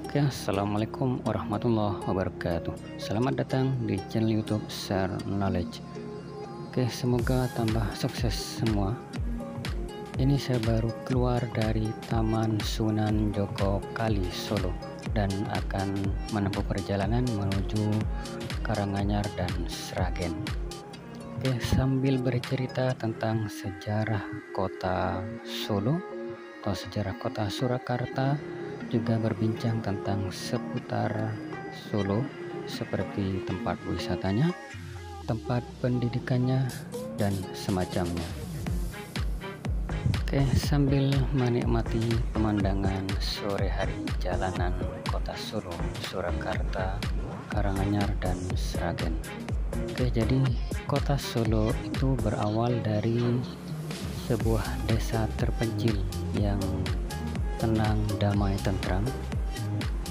Oke, assalamualaikum warahmatullahi wabarakatuh. Selamat datang di channel YouTube Share Knowledge. Oke, semoga tambah sukses semua. Ini saya baru keluar dari Taman Sunan Joko Kali Solo dan akan menempuh perjalanan menuju Karanganyar dan Sragen. Oke, sambil bercerita tentang sejarah kota Solo atau sejarah kota Surakarta, juga berbincang tentang seputar Solo seperti tempat wisatanya, tempat pendidikannya, dan semacamnya. Oke, sambil menikmati pemandangan sore hari jalanan kota Solo, Surakarta, Karanganyar, dan Sragen. Oke, jadi kota Solo itu berawal dari sebuah desa terpencil yang tenang, damai, tentram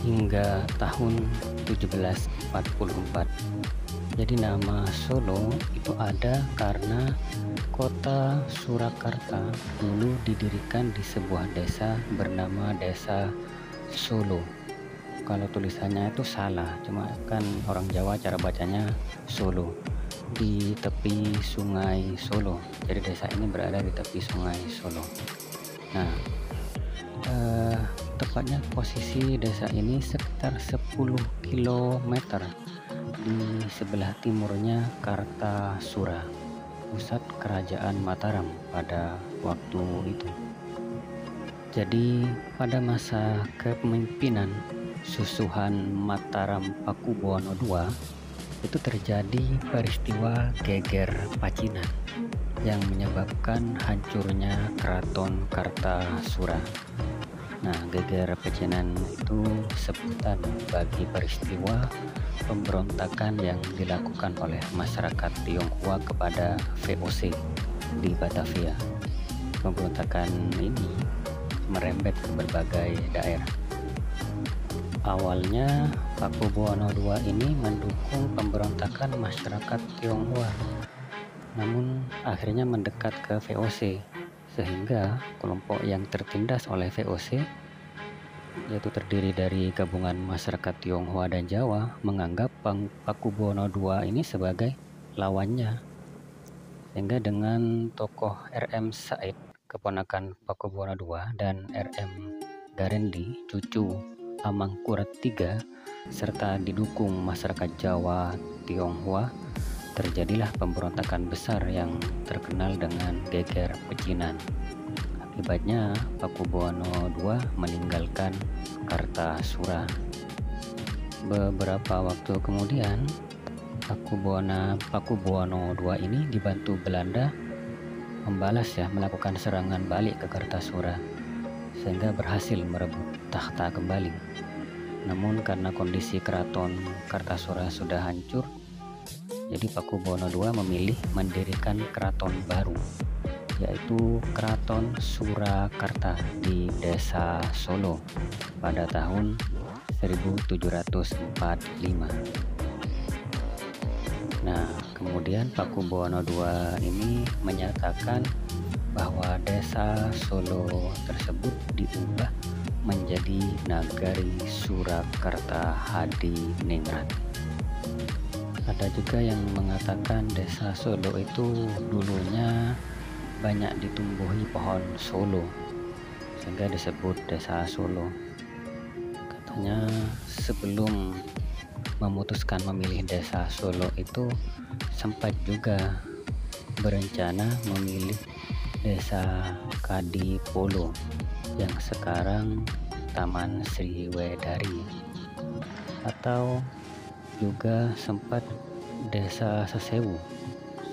hingga tahun 1744. Jadi nama Solo itu ada karena kota Surakarta dulu didirikan di sebuah desa bernama Desa Solo. Kalau tulisannya itu salah, cuma kan orang Jawa cara bacanya Solo, di tepi sungai Solo. Jadi desa ini berada di tepi sungai Solo. Nah, tepatnya posisi desa ini sekitar 10 km di sebelah timurnya Kartasura, pusat kerajaan Mataram pada waktu itu. Jadi pada masa kepemimpinan Susuhan Mataram Pakubuwono II itu terjadi peristiwa geger Pacinan yang menyebabkan hancurnya Keraton Kartasura. Nah, geger Pacinan itu sebutan bagi peristiwa pemberontakan yang dilakukan oleh masyarakat Tionghoa kepada VOC di Batavia. Pemberontakan ini merembet ke berbagai daerah. Awalnya Pakubuwono II ini mendukung pemberontakan masyarakat Tionghoa, namun akhirnya mendekat ke VOC, sehingga kelompok yang tertindas oleh VOC, yaitu terdiri dari gabungan masyarakat Tionghoa dan Jawa, menganggap Pakubuwono II ini sebagai lawannya, sehingga dengan tokoh RM Said, keponakan Pakubuwono II, dan RM Garendi, cucu Amangkurat III, serta didukung masyarakat Jawa Tionghoa, terjadilah pemberontakan besar yang terkenal dengan geger Pecinan. Akibatnya Pakubuwono II meninggalkan Kartasura. Beberapa waktu kemudian Pakubuwono II ini dibantu Belanda melakukan serangan balik ke Kartasura, sehingga berhasil merebut tahta kembali. Namun karena kondisi keraton Kartasura sudah hancur, jadi Pakubuwono II memilih mendirikan keraton baru, yaitu Keraton Surakarta di Desa Solo pada tahun 1745. Nah, kemudian Pakubuwono II ini menyatakan bahwa Desa Solo tersebut diubah menjadi Nagari Surakarta Hadiningrat. Ada juga yang mengatakan Desa Solo itu dulunya banyak ditumbuhi pohon Solo, sehingga disebut Desa Solo. Katanya sebelum memutuskan memilih Desa Solo itu sempat juga berencana memilih Desa Kadipolo yang sekarang Taman Sriwedari, atau juga sempat Desa Sesewu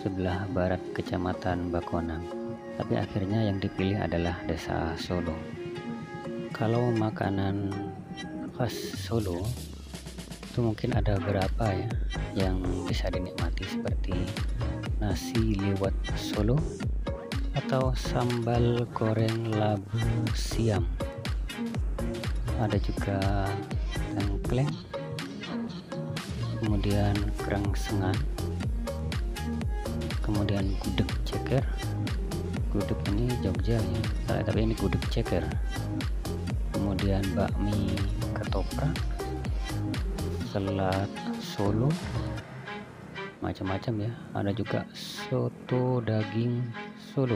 sebelah barat Kecamatan Bakonang, tapi akhirnya yang dipilih adalah Desa Solo. Kalau makanan khas Solo itu mungkin ada beberapa ya yang bisa dinikmati, seperti nasi liwet Solo atau sambal goreng labu siam. Ada juga tengkleng, kemudian krengsengan, kemudian gudeg ceker. Gudeg ini Jogja ya, tapi ini gudeg ceker. Kemudian bakmi ketoprak, selat Solo, macam-macam ya. Ada juga soto daging Solo.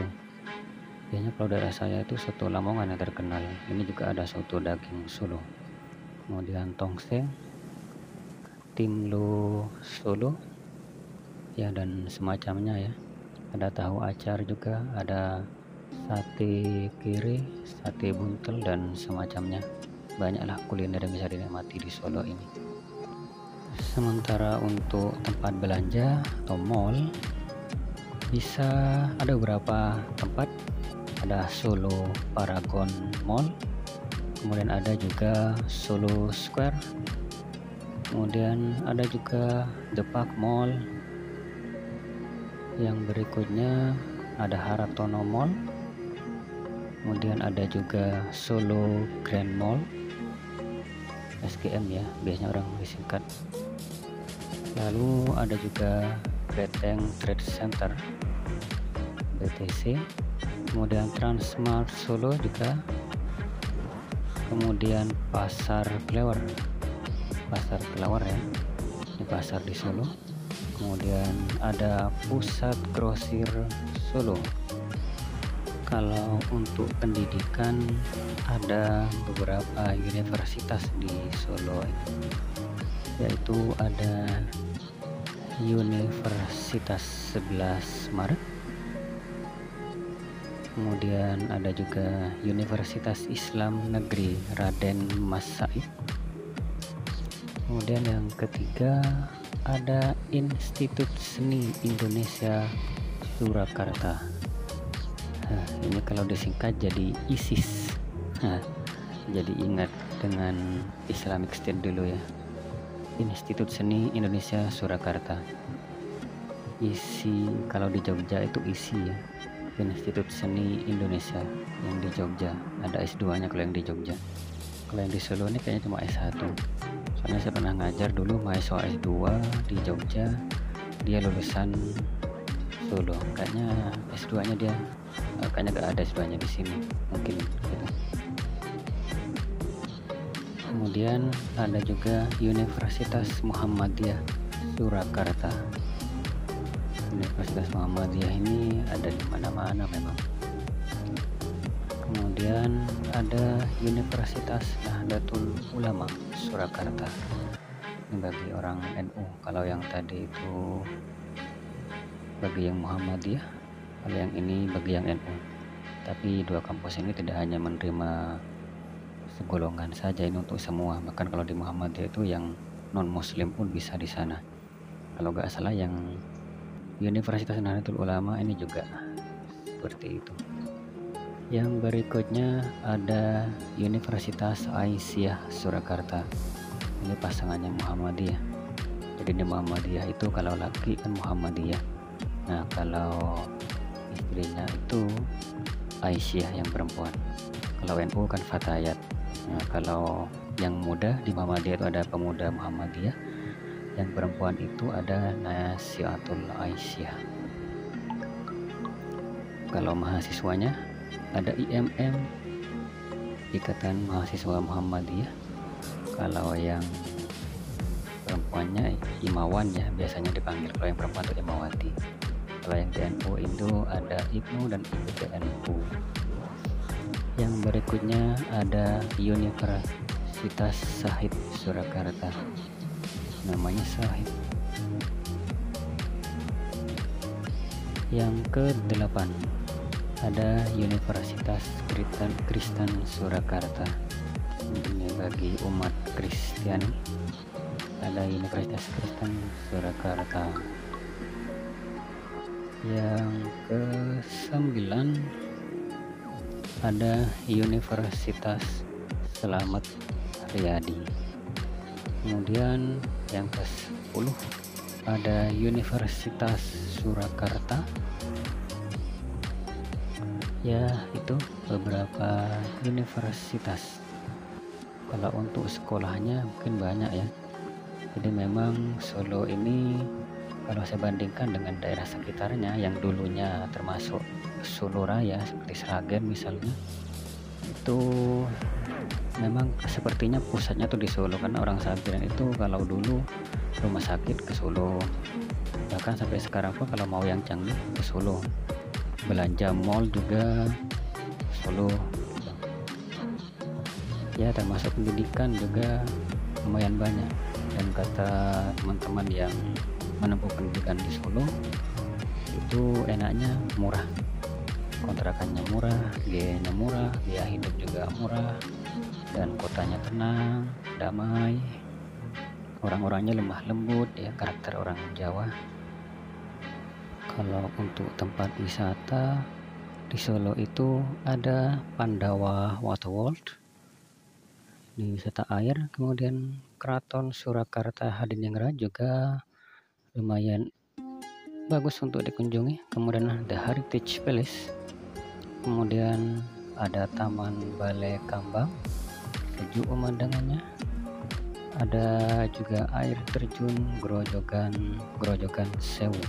Biasanya kalau daerah saya itu soto Lamongan yang terkenal. Ini juga ada soto daging Solo. Kemudian tongseng, timlo Solo, ya, dan semacamnya ya. Ada tahu acar juga, ada sate kere, sate buntel, dan semacamnya. Banyaklah kuliner yang bisa dinikmati di Solo ini. Sementara untuk tempat belanja atau mall, bisa ada beberapa tempat. Ada Solo Paragon Mall, kemudian ada juga Solo Square, kemudian ada juga The Park Mall. Yang berikutnya ada Haratono Mall, kemudian ada juga Solo Grand Mall, SGM ya, biasanya orang disingkat. Lalu ada juga Beteng Trade Center, BTC, kemudian Transmart Solo juga, kemudian Pasar Klewer ya, ini pasar di Solo. Kemudian ada Pusat Grosir Solo. Kalau untuk pendidikan, ada beberapa universitas di Solo ini, yaitu ada Universitas 11 Maret, kemudian ada juga Universitas Islam Negeri Raden Mas Said, kemudian yang ketiga ada Institut Seni Indonesia Surakarta. Nah, ini kalau disingkat jadi ISIS. Jadi ingat dengan Islamic State dulu ya. Institut Seni Indonesia Surakarta. Isi kalau di Jogja itu isi ya. Institut Seni Indonesia yang di Jogja, ada S2 nya kalau yang di Jogja. Kalau yang di Solo ini kayaknya cuma S1. Soalnya saya pernah ngajar dulu mahasiswa S2 di Jogja, dia lulusan Solo. Kayaknya S2 nya dia kayaknya gak ada S2 nya di sini, mungkin gitu. Kemudian ada juga Universitas Muhammadiyah Surakarta. Universitas Muhammadiyah ini ada di mana-mana memang. Kemudian ada Universitas Nahdlatul Ulama Surakarta. Ini bagi orang NU. Kalau yang tadi itu bagi yang Muhammadiyah, kalau yang ini bagi yang NU. Tapi dua kampus ini tidak hanya menerima segolongan saja, ini untuk semua. Bahkan kalau di Muhammadiyah itu yang non muslim pun bisa di sana. Kalau nggak salah yang Universitas Nahdlatul Ulama ini juga seperti itu. Yang berikutnya ada Universitas Aisyah Surakarta. Ini pasangannya Muhammadiyah. Jadi di Muhammadiyah itu kalau laki kan Muhammadiyah. Nah, kalau istrinya itu Aisyah yang perempuan. Kalau NU kan Fatayat. Nah, kalau yang muda di Muhammadiyah itu ada Pemuda Muhammadiyah. Yang perempuan itu ada Nasihatul Aisyah. Kalau mahasiswanya ada IMM, Ikatan Mahasiswa Muhammadiyah. Kalau yang perempuannya Imawan ya, biasanya dipanggil. Kalau yang perempuan itu Imawati. Kalau yang di NU itu ada IPNU dan IPNU. Yang berikutnya ada Universitas Syahid Surakarta. Namanya Syahid. Yang ke-8 ada Universitas Kristen Surakarta. Ini bagi umat Kristiani. Ada Universitas Kristen Surakarta. Yang ke-9 ada Universitas Selamat Riyadi. Kemudian yang ke-10 ada Universitas Surakarta. Ya, itu beberapa universitas. Kalau untuk sekolahnya mungkin banyak ya. Jadi memang Solo ini kalau saya bandingkan dengan daerah sekitarnya yang dulunya termasuk Solo Raya seperti Sragen misalnya, itu memang sepertinya pusatnya tuh di Solo, karena orang Sabiran itu kalau dulu rumah sakit ke Solo, bahkan sampai sekarang pun kalau mau yang canggih ke Solo, belanja mall juga Solo ya, termasuk pendidikan juga lumayan banyak. Dan kata teman-teman yang menempuh pendidikan di Solo, itu enaknya murah, kontrakannya murah, biayanya murah, biaya hidup juga murah, dan kotanya tenang, damai, orang-orangnya lemah lembut ya, karakter orang Jawa. Kalau untuk tempat wisata di Solo itu ada Pandawa Waterworld di wisata air, kemudian Keraton Surakarta Hadiningrat juga lumayan bagus untuk dikunjungi, kemudian ada Heritage Palace, kemudian ada Taman Balai Kambang, sejuk pemandangannya, ada juga air terjun Grojogan Sewu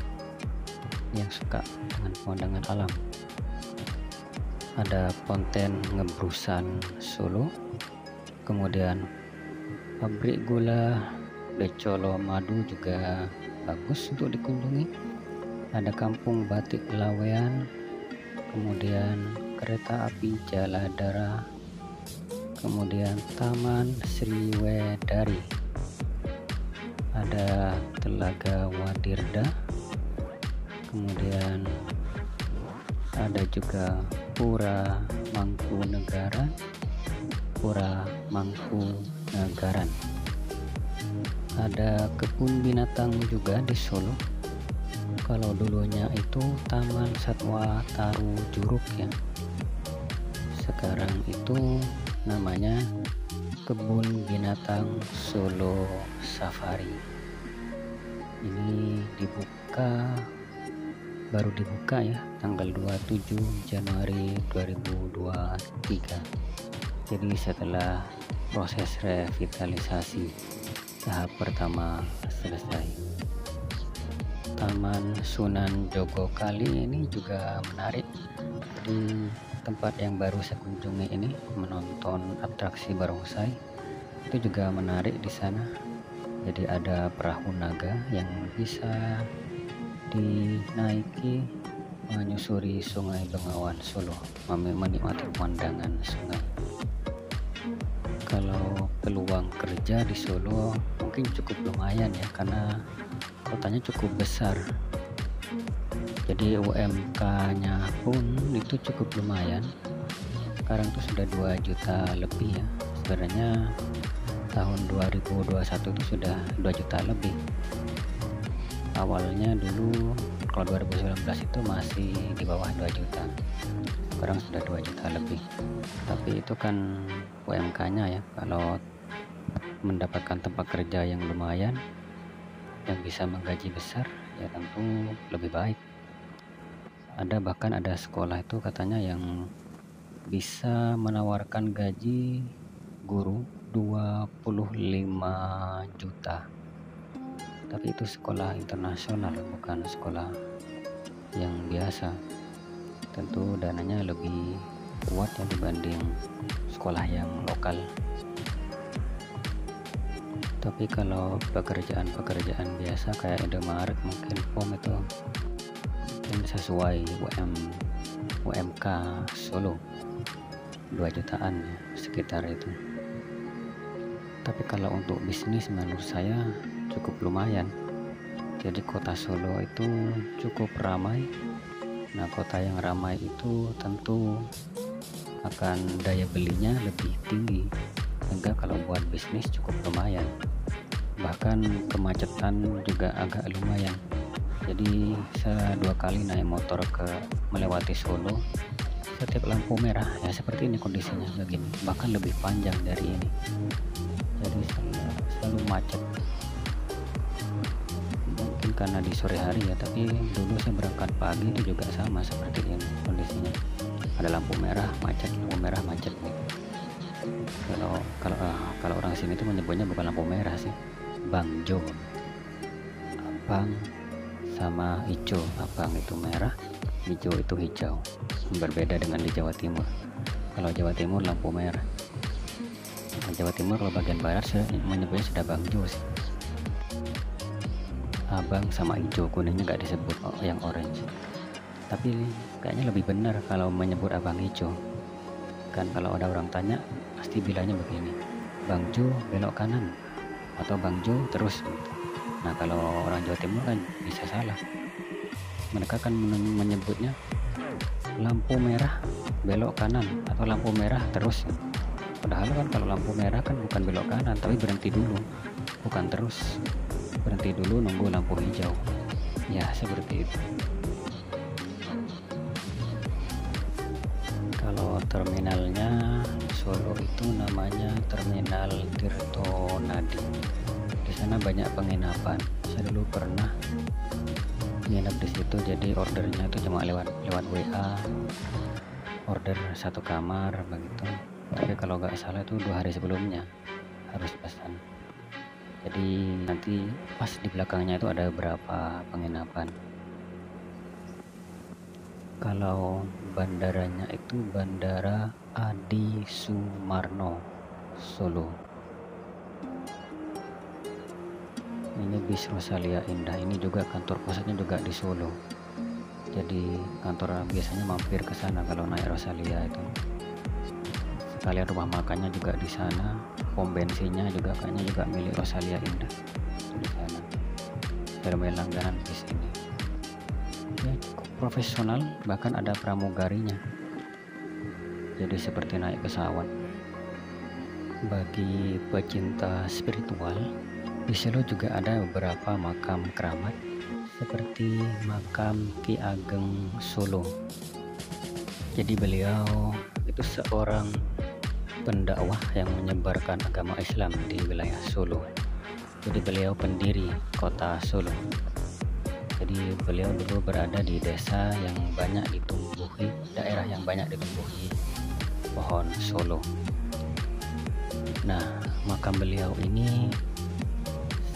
yang suka dengan pemandangan alam, ada Ponten Ngebrusan Solo, kemudian pabrik gula Becolo Madu juga bagus untuk dikunjungi, ada Kampung Batik Lawean, kemudian kereta api Jaladara, kemudian Taman Sriwedari, ada Telaga Wadirda, kemudian ada juga Pura Mangkunagaran, ada kebun binatang juga di Solo. Kalau dulunya itu Taman Satwa Taru Juruk ya, sekarang itu namanya Kebun Binatang Solo Safari. Ini baru dibuka ya, tanggal 27 Januari 2023. Jadi setelah proses revitalisasi tahap pertama selesai. Taman Sunan Jogokali ini juga menarik. Di tempat yang baru saya kunjungi ini, menonton atraksi barongsai itu juga menarik di sana. Jadi ada perahu naga yang bisa dinaiki menyusuri Sungai Bengawan Solo, menikmati pemandangan sungai. Kalau peluang kerja di Solo mungkin cukup lumayan ya, karena kotanya cukup besar. Jadi UMK-nya pun itu cukup lumayan. Sekarang tuh sudah 2 juta lebih ya. Sebenarnya tahun 2021 itu sudah 2 juta lebih. Awalnya dulu kalau 2019 itu masih di bawah 2 juta. Sekarang sudah 2 juta lebih. Tapi itu kan UMK-nya ya. Kalau mendapatkan tempat kerja yang lumayan, yang bisa menggaji besar, ya tentu lebih baik. Bahkan ada sekolah itu katanya yang bisa menawarkan gaji guru 25 juta. Tapi itu sekolah internasional, bukan sekolah yang biasa. Tentu dananya lebih kuat ya dibanding sekolah yang lokal. Tapi kalau pekerjaan biasa kayak Indomaret, mungkin POM itu mungkin sesuai UMK Solo 2 jutaan ya, sekitar itu. Tapi kalau untuk bisnis menurut saya cukup lumayan. Jadi kota Solo itu cukup ramai. Nah, kota yang ramai itu tentu akan daya belinya lebih tinggi, sehingga kalau buat bisnis cukup lumayan. Bahkan kemacetan juga agak lumayan. Jadi saya 2 kali naik motor melewati Solo, setiap lampu merah ya seperti ini kondisinya begini, bahkan lebih panjang dari ini. Jadi selalu macet. Mungkin karena di sore hari ya, tapi dulu saya berangkat pagi itu juga sama seperti ini kondisinya. Ada lampu merah macet, lampu merah macet nih. Kalau orang sini itu menyebutnya bukan lampu merah sih, bangjo. Abang sama hijau, abang itu merah, hijau itu hijau. Berbeda dengan di Jawa Timur. Kalau Jawa Timur lampu merah. Jawa Timur kalau bagian barat menyebutnya sudah Bangjo sih. Abang sama hijau, kuningnya nggak disebut yang orange. Tapi kayaknya lebih benar kalau menyebut abang hijau. Kan kalau ada orang tanya pasti bilangnya begini, Bangjo belok kanan atau Bangjo terus gitu. Nah kalau orang Jawa Timur kan bisa salah, mereka kan menyebutnya lampu merah belok kanan atau lampu merah terus. Padahal kan kalau lampu merah kan bukan belok kanan tapi berhenti dulu, bukan terus, berhenti dulu nunggu lampu hijau. Ya seperti itu. Kalau terminalnya Solo itu namanya Terminal Tirtonadi. Di sana banyak penginapan. Saya dulu pernah nginep di situ, jadi ordernya itu cuma lewat WA, order satu kamar begitu. Tapi kalau nggak salah itu 2 hari sebelumnya harus pesan. Jadi nanti pas di belakangnya itu ada beberapa penginapan. Kalau bandaranya itu Bandara Adi Sumarno Solo. Ini bis Rosalia Indah, ini juga kantor pusatnya juga di Solo. Jadi kantor biasanya mampir ke sana kalau naik Rosalia itu. Sekalian rumah makannya juga di sana, pom bensinnya juga kayaknya juga milik Rosalia Indah di sana. Terminal langganan bis ini. Ya, cukup profesional, bahkan ada pramugarinya. Jadi seperti naik pesawat. Bagi pecinta spiritual, di Solo juga ada beberapa makam keramat seperti makam Ki Ageng Solo. Jadi beliau itu seorang pendakwah yang menyebarkan agama Islam di wilayah Solo. Jadi beliau pendiri kota Solo. Jadi beliau dulu berada di desa yang banyak ditumbuhi, daerah yang banyak ditumbuhi pohon Solo. Nah, makam beliau ini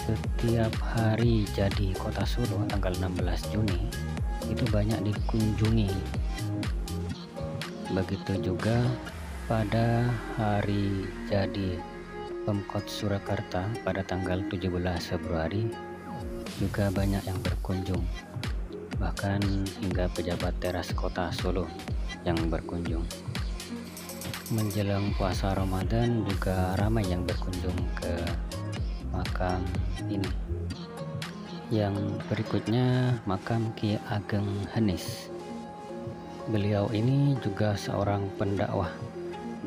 setiap hari jadi kota Solo tanggal 16 Juni itu banyak dikunjungi. Begitu juga pada hari jadi Pemkot Surakarta pada tanggal 17 Februari juga banyak yang berkunjung, bahkan hingga pejabat teras kota Solo yang berkunjung. Menjelang puasa Ramadan juga ramai yang berkunjung ke makam ini. Yang berikutnya makam Ki Ageng Henis. Beliau ini juga seorang pendakwah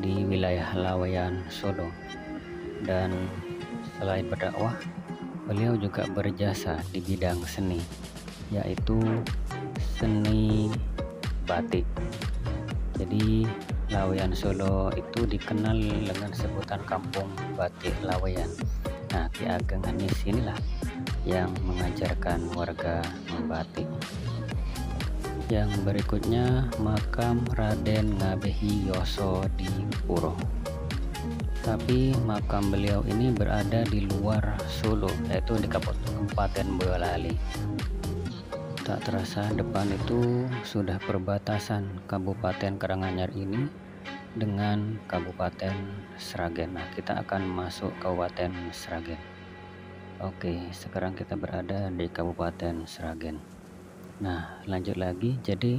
di wilayah Laweyan, Solo. Dan selain berdakwah, beliau juga berjasa di bidang seni, yaitu seni batik. Jadi Laweyan Solo itu dikenal dengan sebutan kampung batik Laweyan. Nah, Ki Ageng Henis inilah yang mengajarkan warga membatik. Yang berikutnya makam Raden Ngabehi Yoso di Puro. Tapi makam beliau ini berada di luar Solo, yaitu di Kabupaten Boyolali. Tak terasa depan itu sudah perbatasan Kabupaten Karanganyar ini dengan Kabupaten Sragen. Nah, kita akan masuk Kabupaten Sragen. Oke, sekarang kita berada di Kabupaten Sragen. Nah, lanjut lagi. Jadi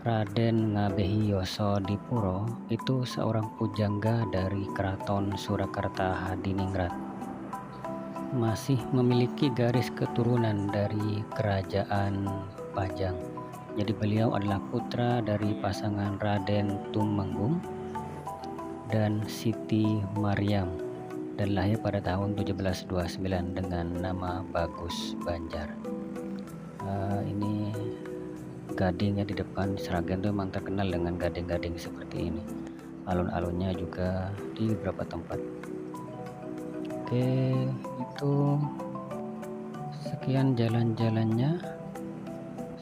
Raden Ngabehi Yoso Dipuro itu seorang pujangga dari Keraton Surakarta Hadiningrat. Masih memiliki garis keturunan dari Kerajaan Pajang. Jadi beliau adalah putra dari pasangan Raden Tumenggung dan Siti Maryam dan lahir pada tahun 1729 dengan nama Bagus Banjar. Ini gadingnya di depan Sragen itu memang terkenal dengan gading-gading seperti ini. Alun-alunnya juga di beberapa tempat. Oke, itu sekian jalan-jalannya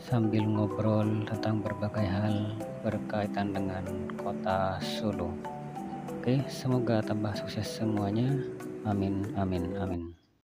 sambil ngobrol tentang berbagai hal berkaitan dengan kota Solo. Oke, semoga tambah sukses semuanya. Amin, amin, amin.